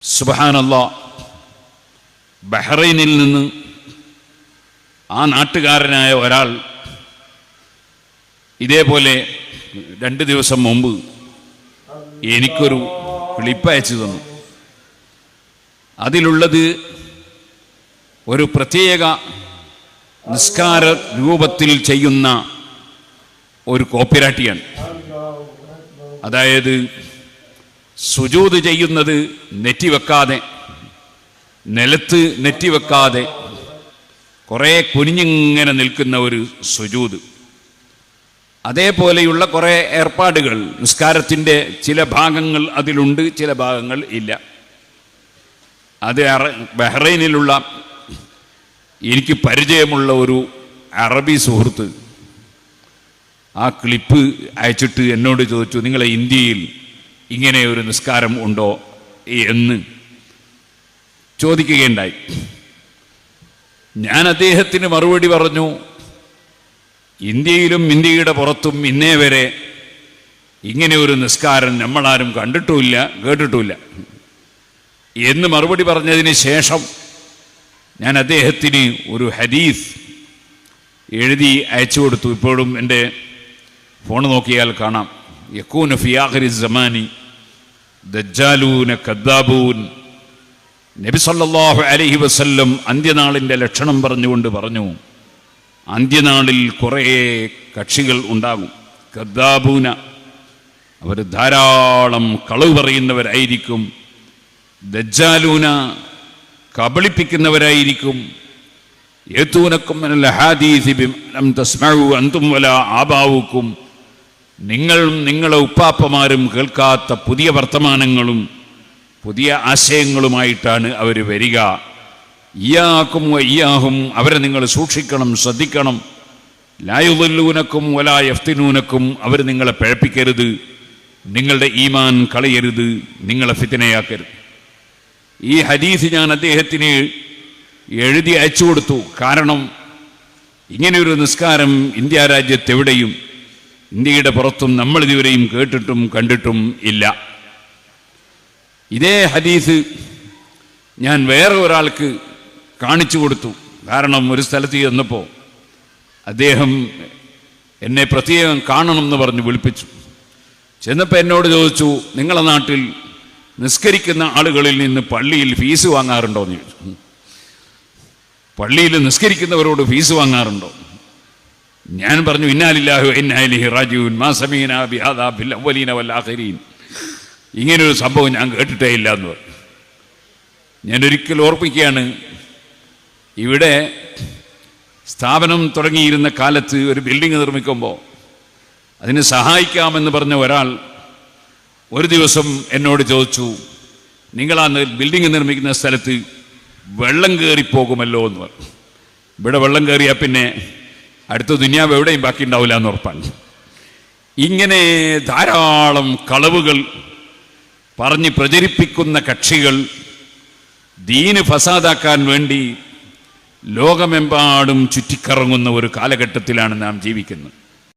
സുബ്ഹാനല്ലാഹ്, ബഹ്റൈനിൽ നിന്ന് ആ നാട്ടുകാരനായ ഒരാൾ ഇതേപോലെ 2 ദിവസം മുമ്പ് എനിക്കൊരു ക്ലിപ്പ് അയച്ചു തന്നു. അതിലുള്ളത് ഒരു പ്രത്യേക നിസ്കാര രൂപത്തിൽ ചെയ്യുന്ന ഒരു കോപ്പിരാട്ടിയാണ്. അതായത് സുജൂദ് ചെയ്യുന്നത് നെറ്റിവെക്കാതെ, നിലത്ത് നെറ്റിവെക്കാതെ കുറേ കുനിഞ്ഞിങ്ങനെ നിൽക്കുന്ന ഒരു സുജൂദ്. അതേപോലെയുള്ള കുറേ ഏർപ്പാടുകൾ നിസ്കാരത്തിൻ്റെ ചില ഭാഗങ്ങൾ അതിലുണ്ട്, ചില ഭാഗങ്ങൾ ഇല്ല. അത് ബഹ്റൈനിലുള്ള എനിക്ക് പരിചയമുള്ള ഒരു അറബി സുഹൃത്ത് ആ ക്ലിപ്പ് അയച്ചിട്ട് എന്നോട് ചോദിച്ചു, നിങ്ങളെ ഇന്ത്യയിൽ ഇങ്ങനെ ഒരു നിസ്കാരം ഉണ്ടോ എന്ന് ചോദിക്കുകയുണ്ടായി. ഞാൻ അദ്ദേഹത്തിന് മറുപടി പറഞ്ഞു, ഇന്ത്യയിലും ഇന്ത്യയുടെ പുറത്തും ഇന്നേ വരെ ഇങ്ങനെ ഒരു നിസ്കാരം നമ്മളാരും കണ്ടിട്ടുമില്ല, കേട്ടിട്ടുമില്ല എന്ന് മറുപടി പറഞ്ഞതിന് ശേഷം ഞാൻ അദ്ദേഹത്തിന് ഒരു ഹദീസ് എഴുതി അയച്ചു കൊടുത്തു. ഇപ്പോഴും എൻ്റെ ഫോൺ നോക്കിയാൽ കാണാം. യകൂന ഫി ആഖിരി സമാനി ദജ്ജാലൂന കദ്ദാബൂൻ. നബി സല്ലല്ലാഹു അലൈഹി വസല്ലം അന്ത്യനാളിൻ്റെ ലക്ഷണം പറഞ്ഞുകൊണ്ട് പറഞ്ഞു, അന്ത്യനാളിൽ കുറേ കക്ഷികൾ ഉണ്ടാകും. കദ്ദാബൂന, അവർ ധാരാളം കളവ് പറയുന്നവരായിരിക്കും. ദജ്ജാലൂന, കബളിപ്പിക്കുന്നവരായിരിക്കും. യതൂനക്കും മിനൽ ഹദീസി ബിമാ ലം തസ്മഉ അൻതും വലാ ആബാവുക്കും, നിങ്ങളും നിങ്ങളുടെ ഉപ്പാപ്പമാരും കേൾക്കാത്ത പുതിയ വർത്തമാനങ്ങളും പുതിയ ആശയങ്ങളുമായിട്ടാണ് അവർ വരിക. ഇയ്യാക്കും വയ്യാഹും, അവരെ നിങ്ങൾ സൂക്ഷിക്കണം, ശ്രദ്ധിക്കണം. ലാ യുദല്ലൂനക്കും വലാ യഫ്തിനൂനക്കും, അവർ നിങ്ങളെ പഴപ്പിക്കരുത്, നിങ്ങളുടെ ഈമാൻ കളയരുത്, നിങ്ങളെ ഫിത്നയാക്കരുത്. ഈ ഹദീസ് ഞാൻ അദ്ദേഹത്തിന് എഴുതി അയച്ചു കൊടുത്തു. കാരണം ഇങ്ങനെയൊരു നിസ്കാരം ഇന്ത്യ രാജ്യത്തെവിടെയും ഇന്ത്യയുടെ പുറത്തും നമ്മൾ ഇതുവരെയും കേട്ടിട്ടും കണ്ടിട്ടും ഇല്ല. ഇതേ ഹദീസ് ഞാൻ വേറെ ഒരാൾക്ക് കാണിച്ചു കൊടുത്തു. കാരണം ഒരു സ്ഥലത്ത് ചെന്നപ്പോൾ അദ്ദേഹം എന്നെ പ്രത്യേകം കാണണമെന്ന് പറഞ്ഞ് വിളിപ്പിച്ചു. ചെന്നപ്പോൾ എന്നോട് ചോദിച്ചു, നിങ്ങളുടെ നാട്ടിൽ നിസ്കരിക്കുന്ന ആളുകളിൽ നിന്ന് പള്ളിയിൽ ഫീസ് വാങ്ങാറുണ്ടോ എന്ന് ചോദിച്ചു. പള്ളിയിൽ നിസ്കരിക്കുന്നവരോട് ഫീസ് വാങ്ങാറുണ്ടോ? ഞാൻ പറഞ്ഞു, ഇന്നാ ലില്ലാഹി വ ഇന്നാ ഇലൈഹി റാജിഊൻ മാ സമീനാ ബിഹാദാ ഫിൽ അവ്വലീന വൽ ആഖിരീൻ. ഇങ്ങനൊരു സംഭവം ഞാൻ കേട്ടിട്ടേ ഇല്ല എന്ന് പറഞ്ഞു. ഞാനൊരിക്കൽ ഓർപ്പിക്കുകയാണ്, ഇവിടെ സ്ഥാപനം തുടങ്ങിയിരുന്ന കാലത്ത് ഒരു ബിൽഡിംഗ് നിർമ്മിക്കുമ്പോൾ അതിന് സഹായിക്കാമെന്ന് പറഞ്ഞ ഒരാൾ ഒരു ദിവസം എന്നോട് ചോദിച്ചു, നിങ്ങളാ ബിൽഡിംഗ് നിർമ്മിക്കുന്ന സ്ഥലത്ത് വെള്ളം കയറിപ്പോകുമല്ലോ എന്ന് പറഞ്ഞു. ഇവിടെ വെള്ളം കയറിയാൽ പിന്നെ അടുത്ത ദുനിയാവ് എവിടെയും ബാക്കി ഉണ്ടാവില്ല എന്ന് ഉറപ്പാണ്. ഇങ്ങനെ ധാരാളം കളവുകൾ പറഞ്ഞ് പ്രചരിപ്പിക്കുന്ന കക്ഷികൾ ദീന് ഫസാദാക്കാൻ വേണ്ടി ലോകമെമ്പാടും ചുറ്റിക്കറങ്ങുന്ന ഒരു കാലഘട്ടത്തിലാണ് നാം ജീവിക്കുന്നത്.